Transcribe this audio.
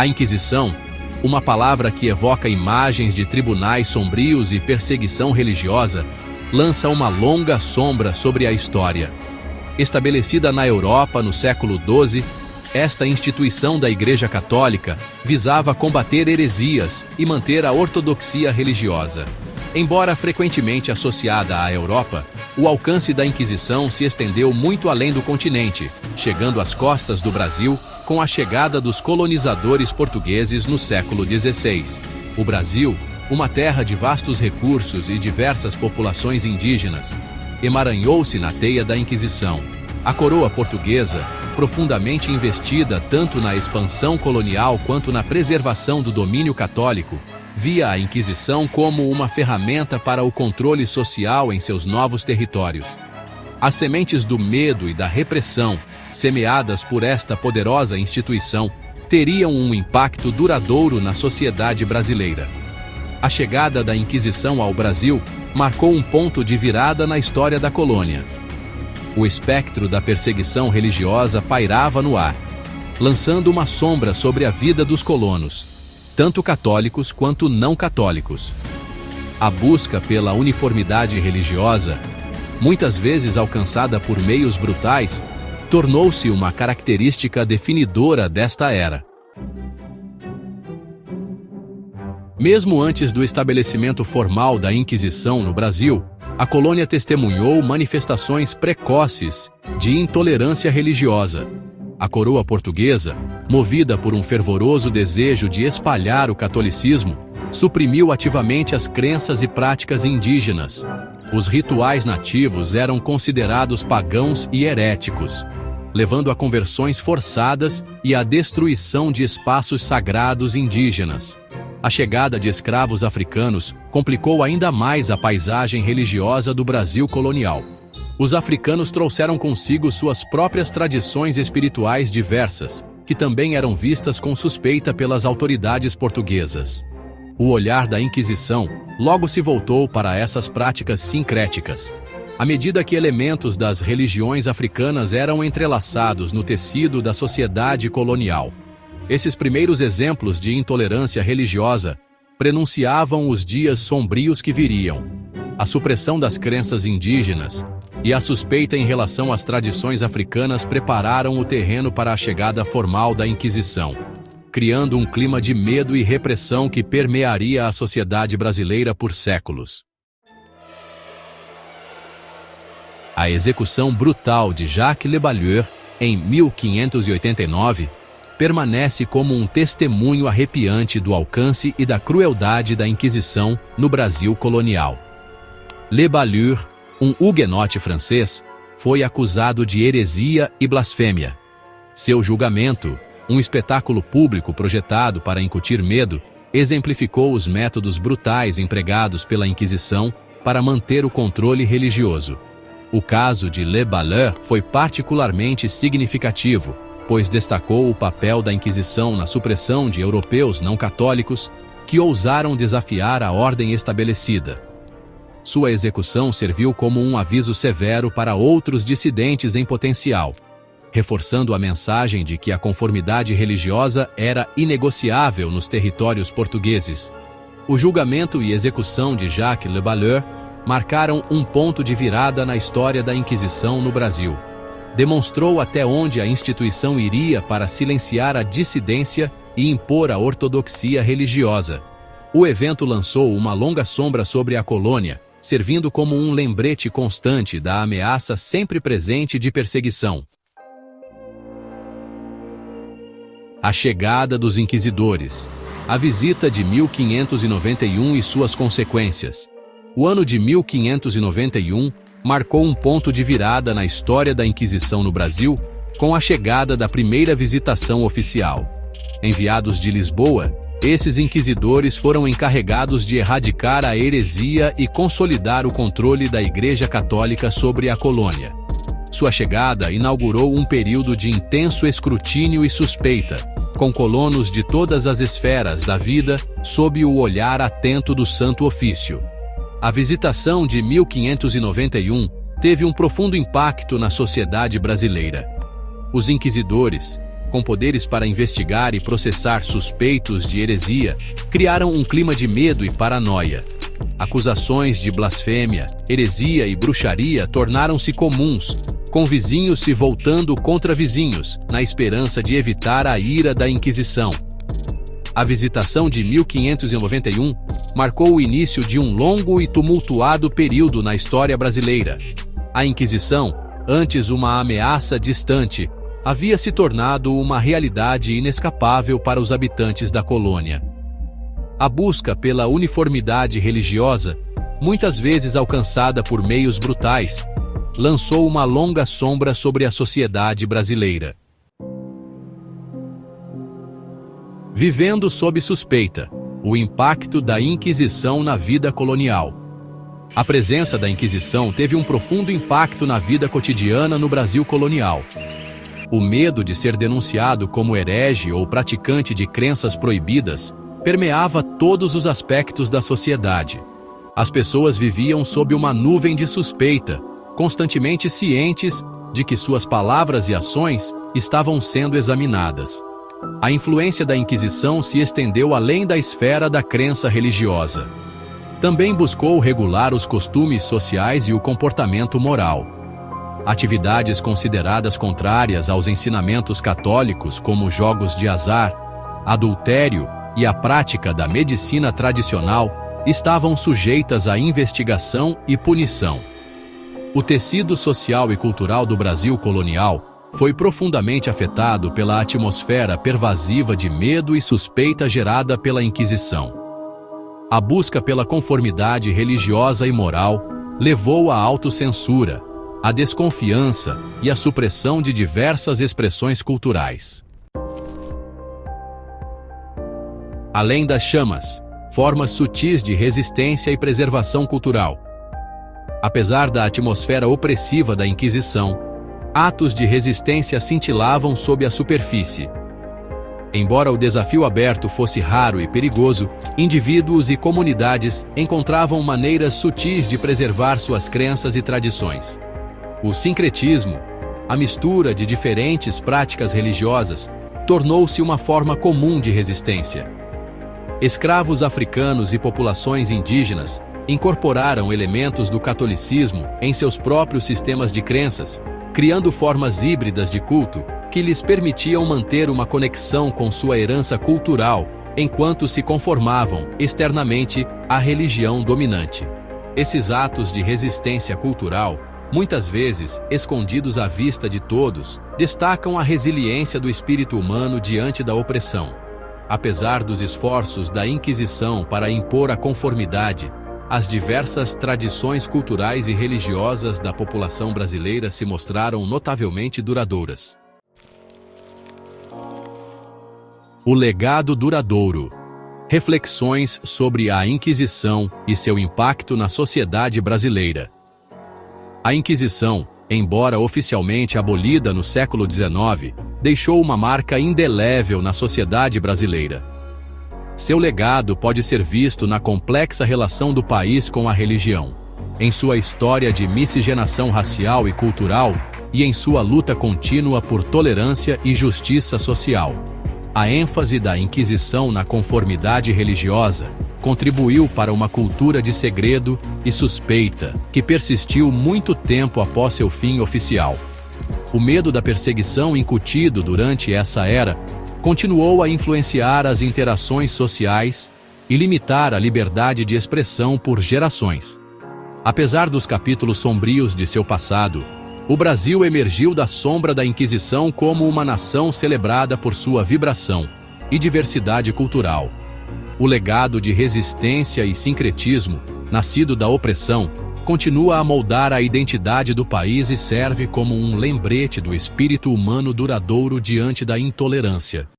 A Inquisição, uma palavra que evoca imagens de tribunais sombrios e perseguição religiosa, lança uma longa sombra sobre a história. Estabelecida na Europa no século XII, esta instituição da Igreja Católica visava combater heresias e manter a ortodoxia religiosa. Embora frequentemente associada à Europa, o alcance da Inquisição se estendeu muito além do continente, chegando às costas do Brasil com a chegada dos colonizadores portugueses no século XVI. O Brasil, uma terra de vastos recursos e diversas populações indígenas, emaranhou-se na teia da Inquisição. A coroa portuguesa, profundamente investida tanto na expansão colonial quanto na preservação do domínio católico, via a Inquisição como uma ferramenta para o controle social em seus novos territórios. As sementes do medo e da repressão, semeadas por esta poderosa instituição, teriam um impacto duradouro na sociedade brasileira. A chegada da Inquisição ao Brasil marcou um ponto de virada na história da colônia. O espectro da perseguição religiosa pairava no ar, lançando uma sombra sobre a vida dos colonos, tanto católicos quanto não católicos. A busca pela uniformidade religiosa, muitas vezes alcançada por meios brutais, tornou-se uma característica definidora desta era. Mesmo antes do estabelecimento formal da Inquisição no Brasil, a colônia testemunhou manifestações precoces de intolerância religiosa. A coroa portuguesa, movida por um fervoroso desejo de espalhar o catolicismo, suprimiu ativamente as crenças e práticas indígenas. Os rituais nativos eram considerados pagãos e heréticos, levando a conversões forçadas e à destruição de espaços sagrados indígenas. A chegada de escravos africanos complicou ainda mais a paisagem religiosa do Brasil colonial. Os africanos trouxeram consigo suas próprias tradições espirituais diversas, que também eram vistas com suspeita pelas autoridades portuguesas. O olhar da Inquisição logo se voltou para essas práticas sincréticas. À medida que elementos das religiões africanas eram entrelaçados no tecido da sociedade colonial, esses primeiros exemplos de intolerância religiosa prenunciavam os dias sombrios que viriam. A supressão das crenças indígenas e a suspeita em relação às tradições africanas prepararam o terreno para a chegada formal da Inquisição, criando um clima de medo e repressão que permearia a sociedade brasileira por séculos. A execução brutal de Jacques Le Ballieu, em 1589, permanece como um testemunho arrepiante do alcance e da crueldade da Inquisição no Brasil colonial. Le Ballieu, um huguenote francês, foi acusado de heresia e blasfêmia. Seu julgamento, um espetáculo público projetado para incutir medo, exemplificou os métodos brutais empregados pela Inquisição para manter o controle religioso. O caso de Le Ballieu foi particularmente significativo, pois destacou o papel da Inquisição na supressão de europeus não católicos que ousaram desafiar a ordem estabelecida. Sua execução serviu como um aviso severo para outros dissidentes em potencial, reforçando a mensagem de que a conformidade religiosa era inegociável nos territórios portugueses. O julgamento e execução de Jacques Le Ballieu marcaram um ponto de virada na história da Inquisição no Brasil. Demonstrou até onde a instituição iria para silenciar a dissidência e impor a ortodoxia religiosa. O evento lançou uma longa sombra sobre a colônia, servindo como um lembrete constante da ameaça sempre presente de perseguição. A chegada dos inquisidores. A visita de 1591 e suas consequências. O ano de 1591 marcou um ponto de virada na história da Inquisição no Brasil, com a chegada da primeira visitação oficial. Enviados de Lisboa, esses inquisidores foram encarregados de erradicar a heresia e consolidar o controle da Igreja Católica sobre a colônia. Sua chegada inaugurou um período de intenso escrutínio e suspeita, com colonos de todas as esferas da vida sob o olhar atento do Santo Ofício. A visitação de 1591 teve um profundo impacto na sociedade brasileira. Os inquisidores, com poderes para investigar e processar suspeitos de heresia, criaram um clima de medo e paranoia. Acusações de blasfêmia, heresia e bruxaria tornaram-se comuns, com vizinhos se voltando contra vizinhos, na esperança de evitar a ira da Inquisição. A Visitação de 1591 marcou o início de um longo e tumultuado período na história brasileira. A Inquisição, antes uma ameaça distante, havia se tornado uma realidade inescapável para os habitantes da colônia. A busca pela uniformidade religiosa, muitas vezes alcançada por meios brutais, lançou uma longa sombra sobre a sociedade brasileira. Vivendo sob suspeita, o impacto da Inquisição na vida colonial. A presença da Inquisição teve um profundo impacto na vida cotidiana no Brasil colonial. O medo de ser denunciado como herege ou praticante de crenças proibidas permeava todos os aspectos da sociedade. As pessoas viviam sob uma nuvem de suspeita, constantemente cientes de que suas palavras e ações estavam sendo examinadas. A influência da Inquisição se estendeu além da esfera da crença religiosa. Também buscou regular os costumes sociais e o comportamento moral. Atividades consideradas contrárias aos ensinamentos católicos, como jogos de azar, adultério e a prática da medicina tradicional, estavam sujeitas a investigação e punição. O tecido social e cultural do Brasil colonial foi profundamente afetado pela atmosfera pervasiva de medo e suspeita gerada pela Inquisição. A busca pela conformidade religiosa e moral levou à autocensura, à desconfiança e à supressão de diversas expressões culturais. Além das chamas, formas sutis de resistência e preservação cultural. Apesar da atmosfera opressiva da Inquisição, atos de resistência cintilavam sob a superfície. Embora o desafio aberto fosse raro e perigoso, indivíduos e comunidades encontravam maneiras sutis de preservar suas crenças e tradições. O sincretismo, a mistura de diferentes práticas religiosas, tornou-se uma forma comum de resistência. Escravos africanos e populações indígenas incorporaram elementos do catolicismo em seus próprios sistemas de crenças, criando formas híbridas de culto que lhes permitiam manter uma conexão com sua herança cultural, enquanto se conformavam, externamente, à religião dominante. Esses atos de resistência cultural, muitas vezes escondidos à vista de todos, destacam a resiliência do espírito humano diante da opressão. Apesar dos esforços da Inquisição para impor a conformidade, as diversas tradições culturais e religiosas da população brasileira se mostraram notavelmente duradouras. O legado duradouro. Reflexões sobre a Inquisição e seu impacto na sociedade brasileira. A Inquisição, embora oficialmente abolida no século XIX, deixou uma marca indelével na sociedade brasileira. Seu legado pode ser visto na complexa relação do país com a religião, em sua história de miscigenação racial e cultural e em sua luta contínua por tolerância e justiça social. A ênfase da Inquisição na conformidade religiosa contribuiu para uma cultura de segredo e suspeita que persistiu muito tempo após seu fim oficial. O medo da perseguição incutido durante essa era continuou a influenciar as interações sociais e limitar a liberdade de expressão por gerações. Apesar dos capítulos sombrios de seu passado, o Brasil emergiu da sombra da Inquisição como uma nação celebrada por sua vibração e diversidade cultural. O legado de resistência e sincretismo, nascido da opressão, continua a moldar a identidade do país e serve como um lembrete do espírito humano duradouro diante da intolerância.